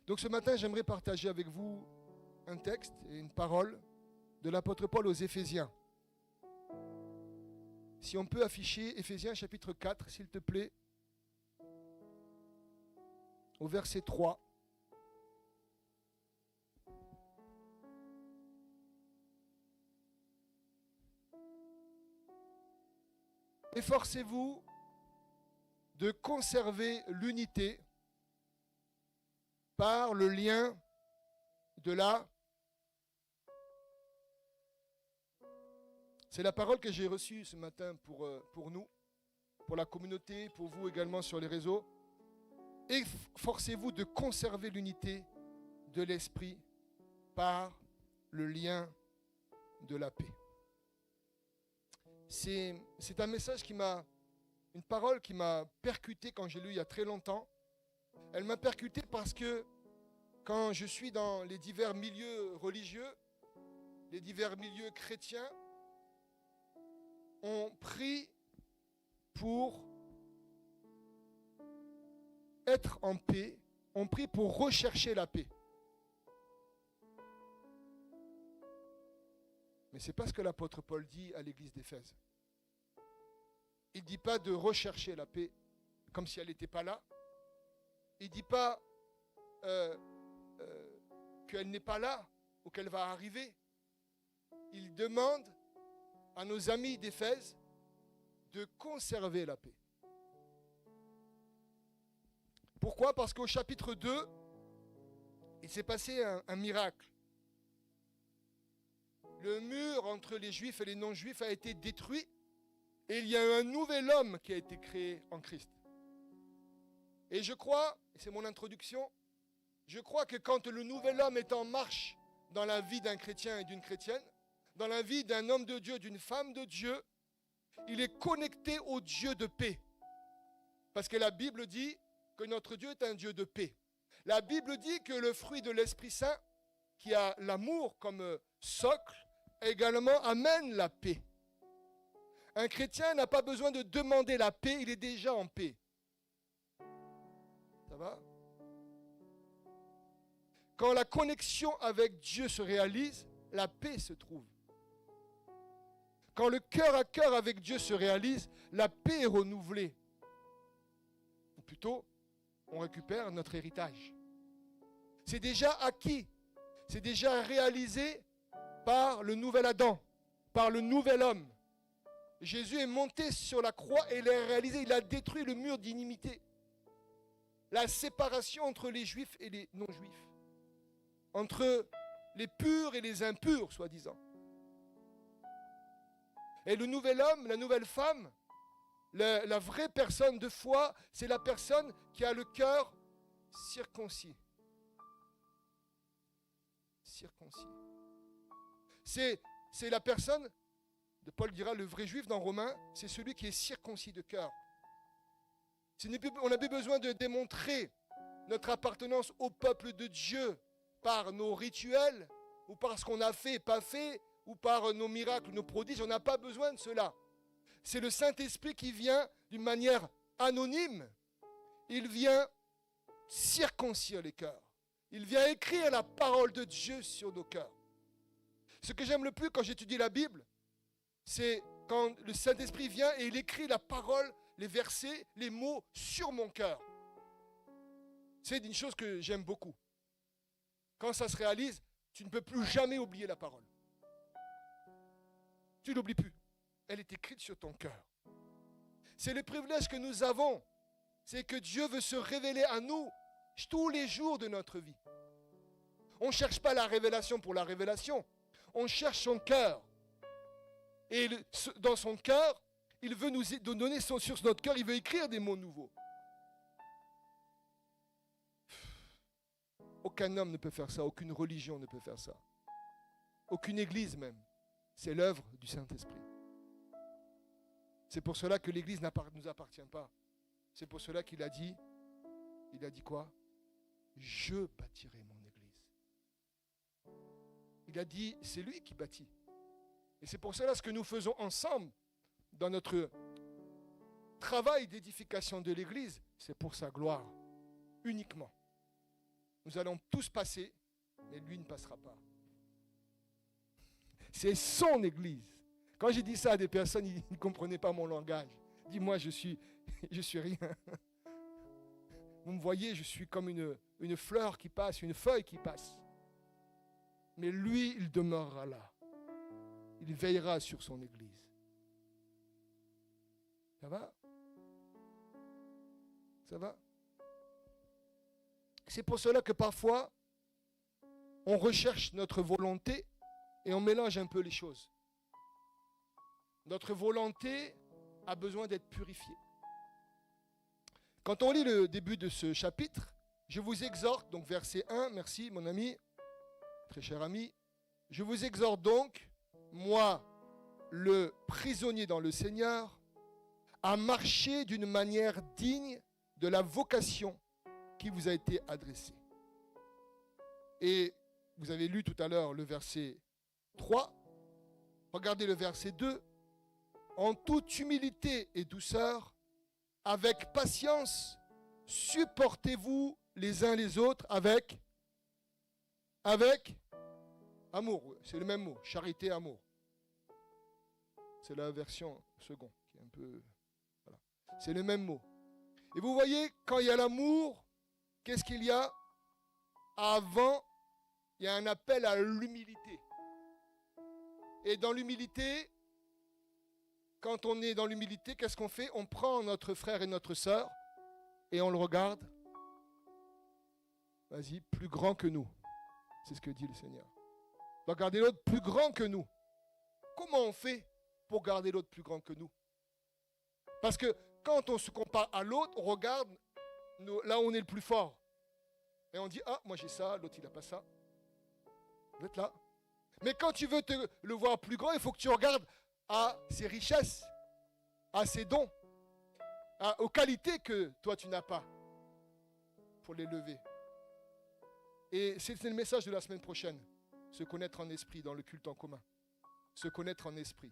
Donc ce matin, j'aimerais partager avec vous un texte et une parole de l'apôtre Paul aux Éphésiens. Si on peut afficher Éphésiens chapitre 4, s'il te plaît, au verset 3. Efforcez-vous de conserver l'unité par le lien de la... C'est la parole que j'ai reçue ce matin pour nous, pour la communauté, pour vous également sur les réseaux. Efforcez-vous de conserver l'unité de l'esprit par le lien de la paix. C'est un message une parole qui m'a percuté quand j'ai lu il y a très longtemps. Elle m'a percuté parce que quand je suis dans les divers milieux religieux, les divers milieux chrétiens, on prie pour être en paix, on prie pour rechercher la paix. Mais ce n'est pas ce que l'apôtre Paul dit à l'église d'Éphèse. Il ne dit pas de rechercher la paix comme si elle n'était pas là. Il ne dit pas qu'elle n'est pas là ou qu'elle va arriver. Il demande à nos amis d'Éphèse de conserver la paix. Pourquoi ? Parce qu'au chapitre 2, il s'est passé un miracle. Le mur entre les Juifs et les non-Juifs a été détruit et il y a eu un nouvel homme qui a été créé en Christ. Et je crois, et c'est mon introduction, je crois que quand le nouvel homme est en marche dans la vie d'un chrétien et d'une chrétienne, dans la vie d'un homme de Dieu, d'une femme de Dieu, il est connecté au Dieu de paix. Parce que la Bible dit que notre Dieu est un Dieu de paix. La Bible dit que le fruit de l'Esprit Saint, qui a l'amour comme socle, également amène la paix. Un chrétien n'a pas besoin de demander la paix, il est déjà en paix. Ça va ? Quand la connexion avec Dieu se réalise, la paix se trouve. Quand le cœur à cœur avec Dieu se réalise, la paix est renouvelée. Ou plutôt, on récupère notre héritage. C'est déjà acquis. C'est déjà réalisé par le nouvel Adam, par le nouvel homme. Jésus est monté sur la croix et il a réalisé, il a détruit le mur d'inimité. La séparation entre les juifs et les non-juifs. Entre les purs et les impurs, soi-disant. Et le nouvel homme, la nouvelle femme, la vraie personne de foi, c'est la personne qui a le cœur circoncis. Circoncis. C'est la personne, Paul dira, le vrai juif dans Romains, c'est celui qui est circoncis de cœur. On n'a plus besoin de démontrer notre appartenance au peuple de Dieu par nos rituels, ou par ce qu'on a fait, pas fait, ou par nos miracles, nos prodiges. On n'a pas besoin de cela. C'est le Saint-Esprit qui vient d'une manière anonyme. Il vient circoncire les cœurs. Il vient écrire la parole de Dieu sur nos cœurs. Ce que j'aime le plus quand j'étudie la Bible, c'est quand le Saint-Esprit vient et il écrit la parole, les versets, les mots sur mon cœur. C'est une chose que j'aime beaucoup. Quand ça se réalise, tu ne peux plus jamais oublier la parole. Tu ne l'oublies plus. Elle est écrite sur ton cœur. C'est le privilège que nous avons. C'est que Dieu veut se révéler à nous tous les jours de notre vie. On ne cherche pas la révélation pour la révélation. On cherche son cœur. Et dans son cœur, il veut nous donner sur notre cœur, il veut écrire des mots nouveaux. Aucun homme ne peut faire ça, aucune religion ne peut faire ça. Aucune église même. C'est l'œuvre du Saint-Esprit. C'est pour cela que l'église ne nous appartient pas. C'est pour cela qu'il a dit quoi ? Je bâtirai mon église. Il a dit, c'est lui qui bâtit. Et c'est pour cela ce que nous faisons ensemble dans notre travail d'édification de l'église, c'est pour sa gloire, uniquement. Nous allons tous passer, mais lui ne passera pas. C'est son église. Quand j'ai dit ça à des personnes, ils ne comprenaient pas mon langage. Dis-moi, je suis rien. Vous me voyez, je suis comme une fleur qui passe, une feuille qui passe. Mais lui, il demeurera là. Il veillera sur son église. Ça va? Ça va? C'est pour cela que parfois, on recherche notre volonté et on mélange un peu les choses. Notre volonté a besoin d'être purifiée. Quand on lit le début de ce chapitre, je vous exhorte, donc verset 1, merci mon ami, très cher ami, je vous exhorte donc, moi, le prisonnier dans le Seigneur, à marcher d'une manière digne de la vocation qui vous a été adressée. Et vous avez lu tout à l'heure le verset 3, regardez le verset 2, en toute humilité et douceur, avec patience, supportez-vous les uns les autres avec amour. C'est le même mot, charité, amour. C'est la version seconde qui est un peu... Voilà. C'est le même mot. Et vous voyez, quand il y a l'amour, qu'est-ce qu'il y a? Avant, il y a un appel à l'humilité. Et dans l'humilité, quand on est dans l'humilité, qu'est-ce qu'on fait? On prend notre frère et notre sœur et on le regarde. Vas-y, plus grand que nous. C'est ce que dit le Seigneur. On doit garder l'autre plus grand que nous. Comment on fait pour garder l'autre plus grand que nous? Parce que quand on se compare à l'autre, on regarde là où on est le plus fort. Et on dit, ah, moi j'ai ça, l'autre il n'a pas ça. Vous êtes là. Mais quand tu veux le voir plus grand, il faut que tu regardes à ses richesses, à ses dons, aux qualités que toi tu n'as pas, pour les lever. Et c'est le message de la semaine prochaine. Se connaître en esprit dans le culte en commun. Se connaître en esprit.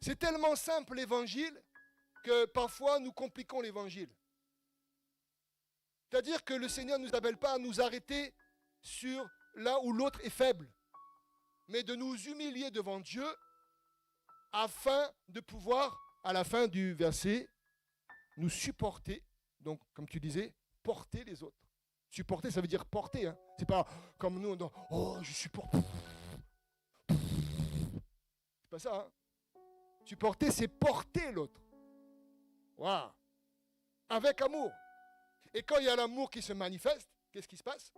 C'est tellement simple l'évangile que parfois nous compliquons l'évangile. C'est-à-dire que le Seigneur ne nous appelle pas à nous arrêter sur là où l'autre est faible, mais de nous humilier devant Dieu afin de pouvoir, à la fin du verset, nous supporter. Donc, comme tu disais, porter les autres. Supporter, ça veut dire porter. Hein. C'est pas comme nous, on dit, oh, je supporte. C'est pas ça. Hein. Supporter, c'est porter l'autre. Waouh. Avec amour. Et quand il y a l'amour qui se manifeste, qu'est-ce qui se passe?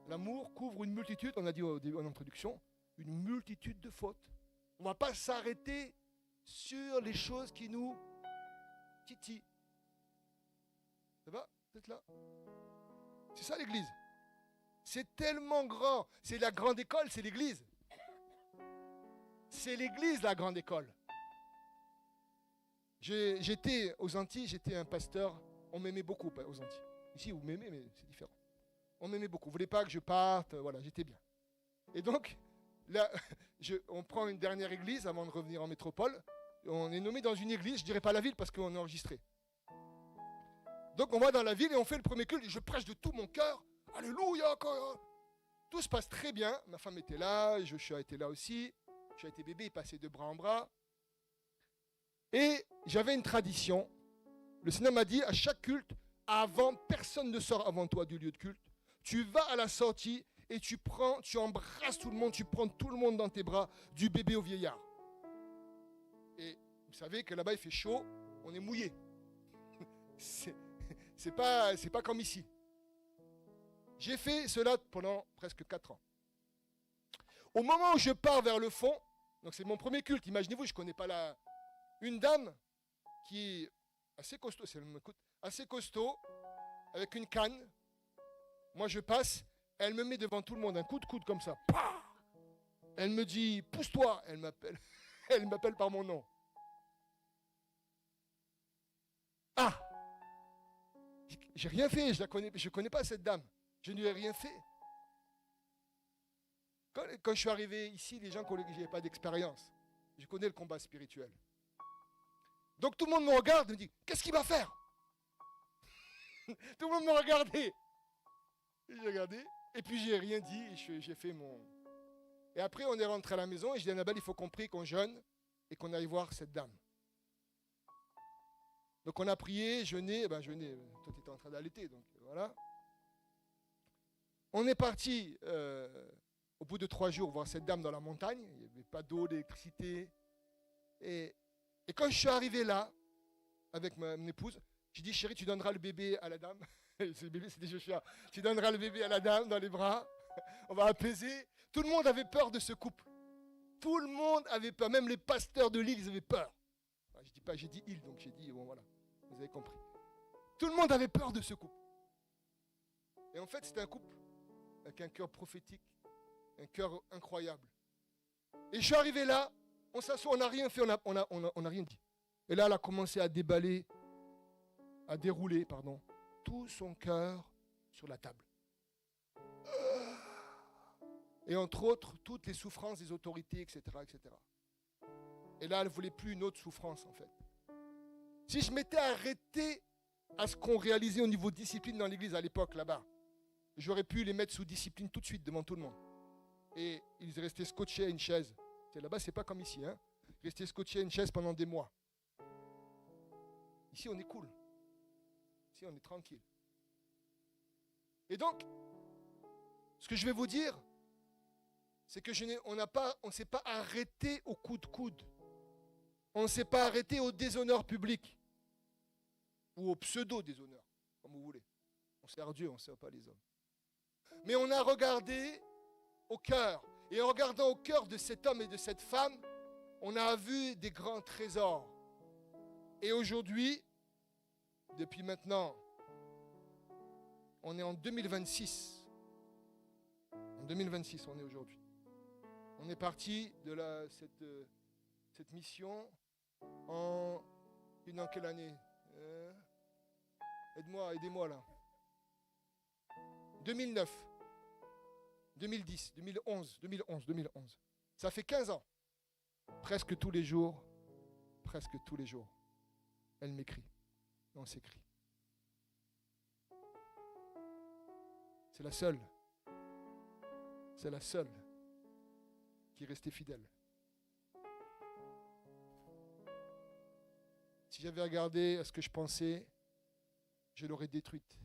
L'amour couvre une multitude, on a dit en introduction, une multitude de fautes. On ne va pas s'arrêter sur les choses qui nous titillent. Ça va? Vous êtes là? C'est ça l'église. C'est tellement grand. C'est la grande école, c'est l'église. C'est l'église la grande école. J'étais aux Antilles, j'étais un pasteur. On m'aimait beaucoup aux Antilles. Ici, vous m'aimez, mais c'est différent. On m'aimait beaucoup. Vous ne voulez pas que je parte, voilà, j'étais bien. Et donc, là, on prend une dernière église avant de revenir en métropole. On est nommé dans une église, je ne dirais pas la ville parce qu'on est enregistré. Donc on va dans la ville et on fait le premier culte et je prêche de tout mon cœur. Alléluia. Tout se passe très bien. Ma femme était là, Joshua était là aussi. J'ai été bébé, il passait de bras en bras. Et j'avais une tradition. Le Seigneur m'a dit à chaque culte, personne ne sort avant toi du lieu de culte. Tu vas à la sortie et tu embrasses tout le monde, tu prends tout le monde dans tes bras, du bébé au vieillard. Et vous savez que là-bas il fait chaud, on est mouillé. C'est pas comme ici. J'ai fait cela pendant presque 4 ans. Au moment où je pars vers le fond, donc c'est mon premier culte, imaginez-vous, je ne connais pas une dame qui est assez costaud, assez costaud, avec une canne. Moi je passe, elle me met devant tout le monde, un coup de coude comme ça. Pah, elle me dit, pousse-toi, elle m'appelle par mon nom. Ah, j'ai rien fait, je ne connais pas cette dame. Je ne lui ai rien fait. Quand je suis arrivé ici, les gens croyaient que je n'avais pas d'expérience. Je connais le combat spirituel. Donc tout le monde me regarde et me dit, qu'est-ce qu'il va faire? Tout le monde me regardait. J'ai regardé. Et puis j'ai rien dit. Et j'ai fait mon... Et après, on est rentré à la maison. Et je dis à Annabelle, il faut qu'on prie, qu'on jeûne. Et qu'on aille voir cette dame. Donc on a prié, jeûné. Ben jeûné, toi tu étais en train d'allaiter. Donc voilà. On est parti au bout de 3 jours voir cette dame dans la montagne. Il n'y avait pas d'eau, d'électricité. Et quand je suis arrivé là, avec mon épouse, j'ai dit, chérie, tu donneras le bébé à la dame. Le bébé, c'était Joshua. Tu donneras le bébé à la dame dans les bras. On va apaiser. Tout le monde avait peur de ce couple. Tout le monde avait peur. Même les pasteurs de l'île, ils avaient peur. Enfin, je dis pas, j'ai dit île, donc j'ai dit, bon voilà. Vous avez compris. Tout le monde avait peur de ce couple. Et en fait, c'était un couple avec un cœur prophétique, un cœur incroyable. Et je suis arrivé là, on s'assoit, on n'a rien fait, on n'a rien dit. Et là, elle a commencé à dérouler, tout son cœur sur la table. Et entre autres, toutes les souffrances des autorités, etc., etc. Et là, elle ne voulait plus une autre souffrance, en fait. Si je m'étais arrêté à ce qu'on réalisait au niveau discipline dans l'église à l'époque, là-bas, j'aurais pu les mettre sous discipline tout de suite devant tout le monde. Et ils restaient scotchés à une chaise. Là-bas, c'est pas comme ici. Hein. Ils restaient scotchés à une chaise pendant des mois. Ici, on est cool. Ici, on est tranquille. Et donc, ce que je vais vous dire, c'est que on ne s'est pas arrêté au coup de coude. On ne s'est pas arrêté au déshonneur public. Ou au pseudo-déshonneur, comme vous voulez. On sert Dieu, on ne sert pas les hommes. Mais on a regardé au cœur. Et en regardant au cœur de cet homme et de cette femme, on a vu des grands trésors. Et aujourd'hui, depuis maintenant, on est en 2026. En 2026, on est aujourd'hui. On est parti de cette mission en quelle année aidez-moi là. 2009, 2010, 2011. Ça fait 15 ans. Presque tous les jours, elle m'écrit. On s'écrit. C'est la seule qui est restée fidèle. Si j'avais regardé à ce que je pensais, je l'aurais détruite.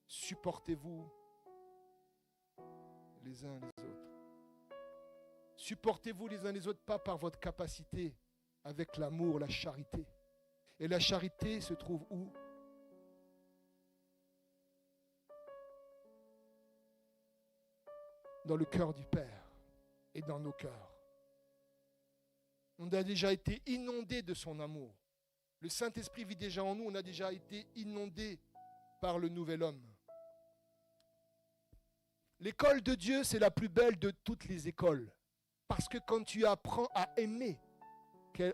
Supportez-vous les uns les autres. Supportez-vous les uns les autres, pas par votre capacité, avec l'amour, la charité. Et la charité se trouve où? Dans le cœur du Père et dans nos cœurs. On a déjà été inondés de son amour. Le Saint-Esprit vit déjà en nous, on a déjà été inondés par le nouvel homme. L'école de Dieu, c'est la plus belle de toutes les écoles. Parce que quand tu apprends à aimer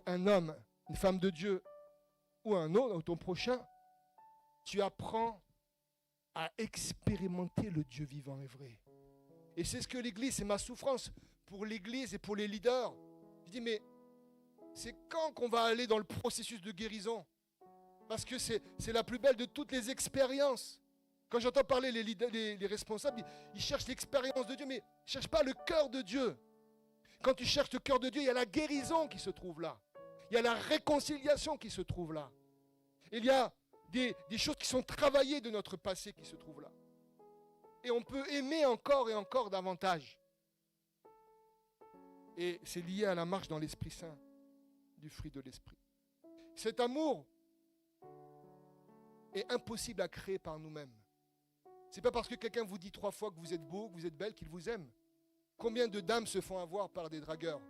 un homme, une femme de Dieu, ou un autre, ou ton prochain, tu apprends à expérimenter le Dieu vivant et vrai. Et c'est ce que l'Église, c'est ma souffrance pour l'Église et pour les leaders. Je dis, mais c'est quand qu'on va aller dans le processus de guérison? Parce que c'est la plus belle de toutes les expériences. Quand j'entends parler les responsables, ils cherchent l'expérience de Dieu, mais ils ne cherchent pas le cœur de Dieu. Quand tu cherches le cœur de Dieu, il y a la guérison qui se trouve là. Il y a la réconciliation qui se trouve là. Il y a des choses qui sont travaillées de notre passé qui se trouvent là. Et on peut aimer encore et encore davantage. Et c'est lié à la marche dans l'Esprit Saint, du fruit de l'Esprit. Cet amour est impossible à créer par nous-mêmes. Ce n'est pas parce que quelqu'un vous dit 3 fois que vous êtes beau, que vous êtes belle, qu'il vous aime. Combien de dames se font avoir par des dragueurs?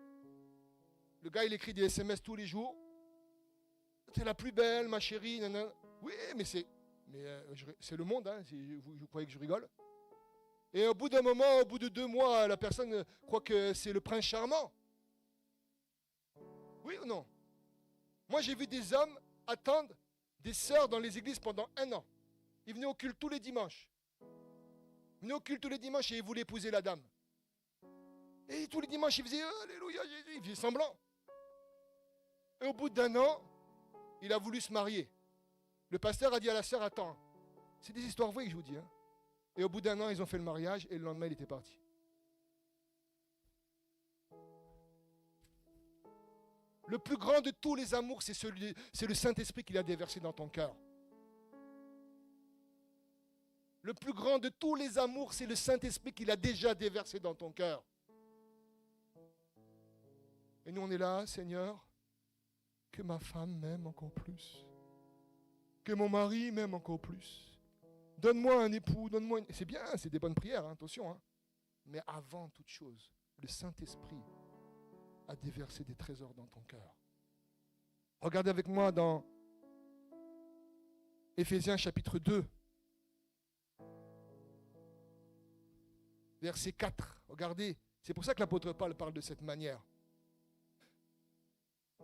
Le gars, il écrit des SMS tous les jours. C'est la plus belle, ma chérie. Nanana. Oui, mais c'est le monde. Hein. Vous croyez que je rigole? Et au bout d'un moment, au bout de 2 mois, la personne croit que c'est le prince charmant. Oui ou non? Moi, j'ai vu des hommes attendre des sœurs dans les églises pendant 1 an. Ils venaient au culte tous les dimanches. Ils venaient au culte tous les dimanches et ils voulaient épouser la dame. Et tous les dimanches, ils faisaient Alléluia Jésus. Ils faisaient semblant. Et au bout d'1 an, il a voulu se marier. Le pasteur a dit à la sœur, attends, c'est des histoires vraies que je vous dis. Hein. Et au bout d'1 an, ils ont fait le mariage et le lendemain, il était parti. Le plus grand de tous les amours, c'est le Saint-Esprit qu'il a déversé dans ton cœur. Le plus grand de tous les amours, c'est le Saint-Esprit qu'il a déjà déversé dans ton cœur. Et nous, on est là, Seigneur, que ma femme m'aime encore plus. Que mon mari m'aime encore plus. Donne-moi un époux, donne-moi une... C'est bien, c'est des bonnes prières, hein, attention. Hein. Mais avant toute chose, le Saint-Esprit a déversé des trésors dans ton cœur. Regardez avec moi dans Éphésiens chapitre 2. Verset 4. Regardez, c'est pour ça que l'apôtre Paul parle de cette manière.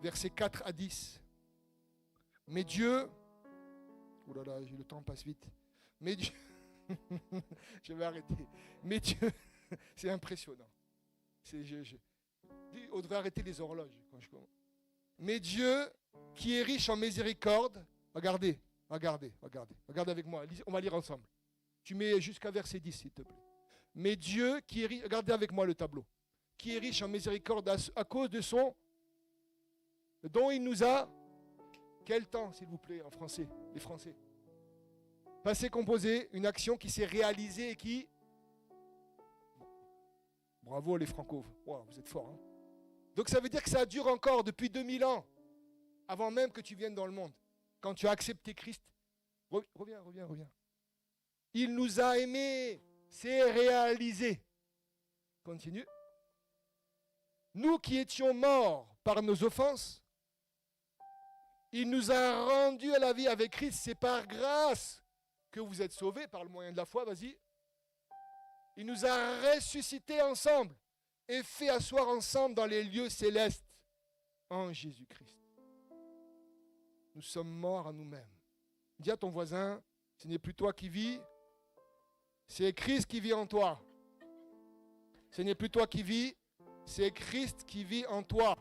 Versets 4 à 10. Mais Dieu, oh là là, le temps passe vite. Mais Dieu, je vais arrêter. Mais Dieu, c'est impressionnant. On devrait arrêter les horloges. Mais Dieu, qui est riche en miséricorde, regardez avec moi, on va lire ensemble. Tu mets jusqu'à verset 10, s'il te plaît. Mais Dieu, qui est riche, regardez avec moi le tableau, qui est riche en miséricorde à cause de son dont il nous a, quel temps, s'il vous plaît, en français, les Français, passé, composé, une action qui s'est réalisée et qui, bravo les Franco, wow, vous êtes forts. Hein. Donc ça veut dire que ça dure encore depuis 2000 ans, avant même que tu viennes dans le monde. Quand tu as accepté Christ, reviens. Il nous a aimés, c'est réalisé. Continue. Nous qui étions morts par nos offenses, il nous a rendus à la vie avec Christ. C'est par grâce que vous êtes sauvés, par le moyen de la foi, vas-y. Il nous a ressuscités ensemble et fait asseoir ensemble dans les lieux célestes en Jésus-Christ. Nous sommes morts à nous-mêmes. Dis à ton voisin, ce n'est plus toi qui vis, c'est Christ qui vit en toi. Ce n'est plus toi qui vis, c'est Christ qui vit en toi.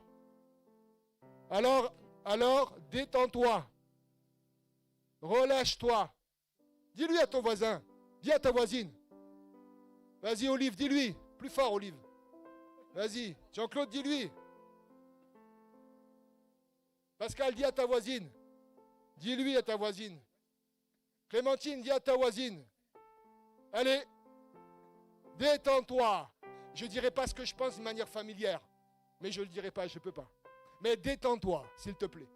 Alors, détends-toi. Relâche-toi. Dis-lui à ton voisin. Dis à ta voisine. Vas-y, Olive, dis-lui. Plus fort, Olive. Vas-y. Jean-Claude, dis-lui. Pascal, dis à ta voisine. Dis-lui à ta voisine. Clémentine, dis à ta voisine. Allez, détends-toi. Je ne dirai pas ce que je pense de manière familière. Mais je ne le dirai pas, je ne peux pas. Mais détends-toi, s'il te plaît.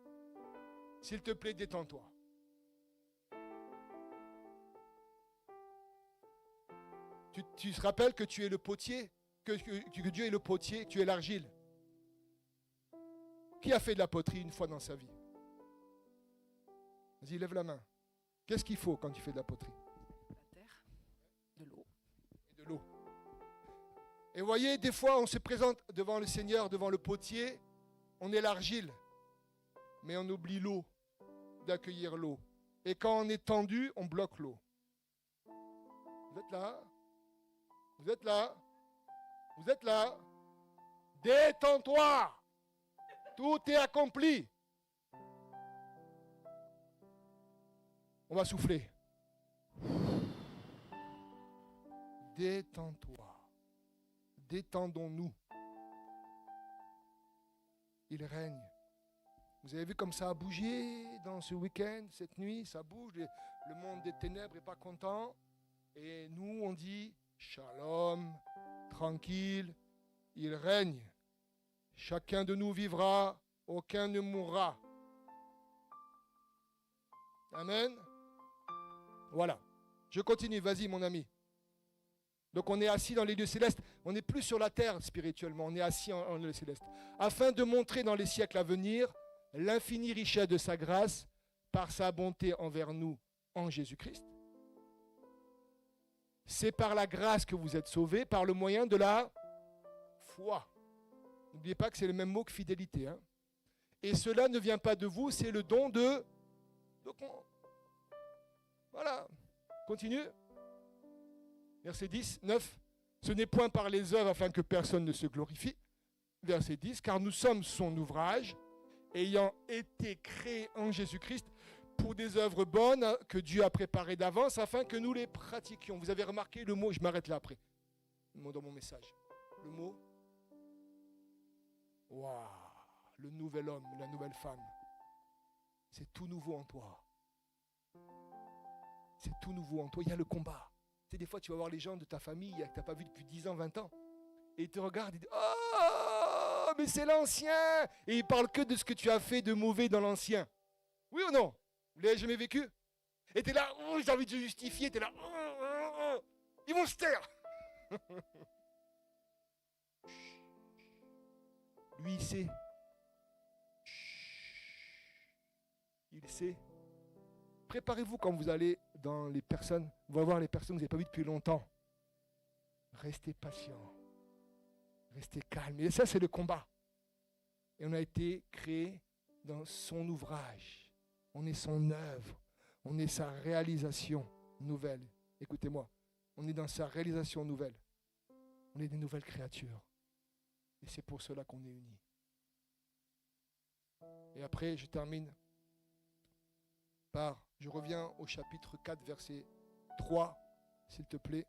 S'il te plaît, détends-toi. Tu te rappelles que tu es le potier, que Dieu est le potier, que tu es l'argile. Qui a fait de la poterie une fois dans sa vie? Vas-y, lève la main. Qu'est-ce qu'il faut quand tu fais de la poterie? La terre, de l'eau. Et de l'eau. Et vous voyez, des fois, on se présente devant le Seigneur, devant le potier, on est l'argile, mais on oublie l'eau, d'accueillir l'eau. Et quand on est tendu, on bloque l'eau. Vous êtes là? Vous êtes là? Vous êtes là? Détends-toi! Tout est accompli. On va souffler. Détends-toi. Détendons-nous. Il règne. Vous avez vu comme ça a bougé dans ce week-end, cette nuit, ça bouge. Le monde des ténèbres n'est pas content. Et nous, on dit, shalom, tranquille, il règne. Chacun de nous vivra, aucun ne mourra. Amen. Voilà. Je continue, vas-y mon ami. Donc on est assis dans les lieux célestes. On n'est plus sur la terre spirituellement, on est assis en lieux célestes. Afin de montrer dans les siècles à venir l'infinie richesse de sa grâce par sa bonté envers nous en Jésus-Christ. C'est par la grâce que vous êtes sauvés, par le moyen de la foi. N'oubliez pas que c'est le même mot que fidélité. Hein. Et cela ne vient pas de vous, c'est le don de... Voilà. Continue. Verset 10, 9. Ce n'est point par les œuvres afin que personne ne se glorifie. Verset 10. Car nous sommes son ouvrage, ayant été créés en Jésus-Christ pour des œuvres bonnes que Dieu a préparées d'avance afin que nous les pratiquions. Vous avez remarqué le mot, je m'arrête là après, le mot dans mon message. Le mot, waouh, le nouvel homme, la nouvelle femme. C'est tout nouveau en toi. C'est tout nouveau en toi. Il y a le combat. Tu sais, des fois, tu vas voir les gens de ta famille que tu n'as pas vu depuis 10 ans, 20 ans. Et ils te regardent et disent « Oh, mais c'est l'ancien !» Et ils parlent que de ce que tu as fait de mauvais dans l'ancien. Oui ou non? Vous l'avez jamais vécu? Et tu es là, oh, j'ai envie de justifier. Tu es là, oh. Ils vont se taire. Lui, il sait. Il sait. Préparez-vous quand vous allez dans les personnes, vous allez voir les personnes que vous n'avez pas vues depuis longtemps. Restez patient. Restez calme. Et ça, c'est le combat. Et on a été créé dans son ouvrage. On est son œuvre. On est sa réalisation nouvelle. Écoutez-moi. On est dans sa réalisation nouvelle. On est des nouvelles créatures. Et c'est pour cela qu'on est unis. Et après, je termine je reviens au chapitre 4, verset 3, s'il te plaît,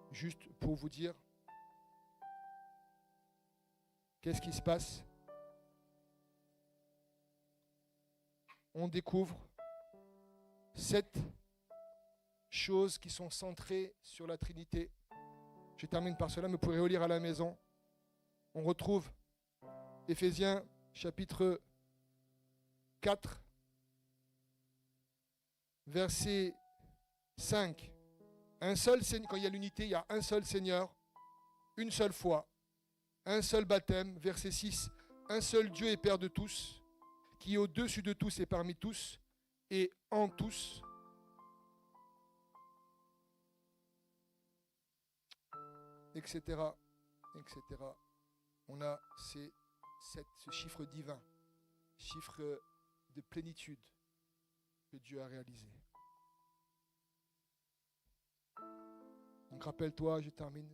juste pour vous dire qu'est-ce qui se passe. On découvre 7 choses qui sont centrées sur la Trinité. Je termine par cela, mais vous pourrez relire à la maison. On retrouve Éphésiens chapitre 4, verset 5. Un seul Seigneur, quand il y a l'unité, il y a un seul Seigneur, une seule foi, un seul baptême. Verset 6. Un seul Dieu et Père de tous, qui est au-dessus de tous et parmi tous, et en tous. Etc. Etc. On a ce chiffre divin, chiffre de plénitude que Dieu a réalisé. Donc rappelle-toi, je termine.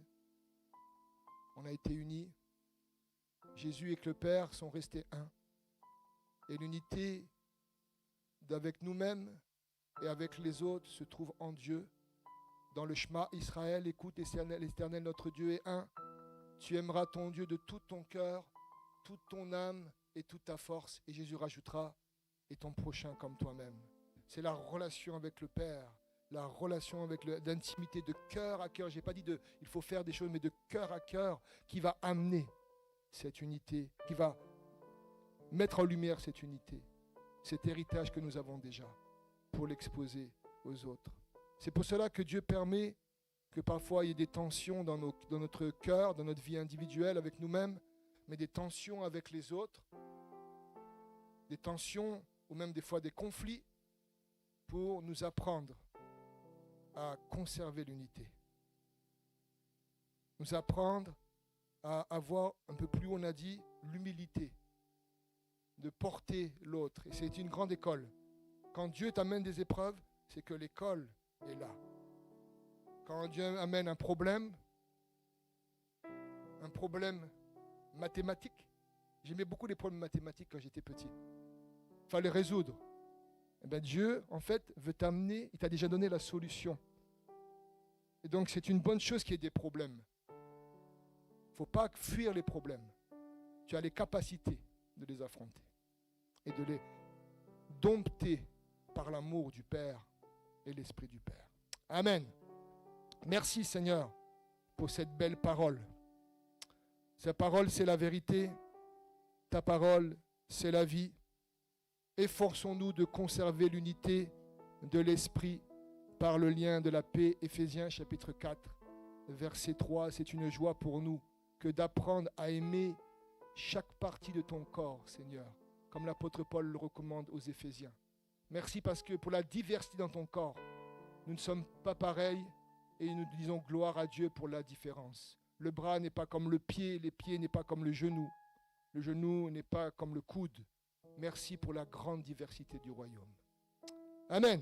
On a été unis. Jésus et le Père sont restés un. Et l'unité d'avec nous-mêmes et avec les autres se trouve en Dieu. Dans le Shema Israël, écoute, l'Éternel notre Dieu est un. Tu aimeras ton Dieu de tout ton cœur, toute ton âme et toute ta force. Et Jésus rajoutera, et ton prochain comme toi-même. C'est la relation avec le Père, la relation avec d'intimité, de cœur à cœur. Je n'ai pas dit il faut faire des choses, mais de cœur à cœur qui va amener cette unité, qui va mettre en lumière cette unité, cet héritage que nous avons déjà pour l'exposer aux autres. C'est pour cela que Dieu permet que parfois il y ait des tensions dans notre cœur, dans notre vie individuelle avec nous-mêmes, mais des tensions avec les autres, des tensions ou même des fois des conflits pour nous apprendre à conserver l'unité. Nous apprendre à avoir un peu plus, on a dit, l'humilité, de porter l'autre. Et c'est une grande école. Quand Dieu t'amène des épreuves, c'est que l'école est là. Quand Dieu amène un problème mathématique, j'aimais beaucoup les problèmes mathématiques quand j'étais petit. Il fallait résoudre. Et bien Dieu, en fait, veut t'amener, il t'a déjà donné la solution. Et donc c'est une bonne chose qu'il y ait des problèmes. Il ne faut pas fuir les problèmes. Tu as les capacités de les affronter et de les dompter par l'amour du Père et l'Esprit du Père. Amen. Merci Seigneur pour cette belle parole. Cette parole, c'est la vérité. Ta parole, c'est la vie. Efforçons-nous de conserver l'unité de l'Esprit par le lien de la paix. Éphésiens chapitre 4, verset 3. C'est une joie pour nous que d'apprendre à aimer chaque partie de ton corps, Seigneur, comme l'apôtre Paul le recommande aux Éphésiens. Merci parce que pour la diversité dans ton corps, nous ne sommes pas pareils et nous disons gloire à Dieu pour la différence. Le bras n'est pas comme le pied, les pieds n'est pas comme le genou n'est pas comme le coude. Merci pour la grande diversité du royaume. Amen.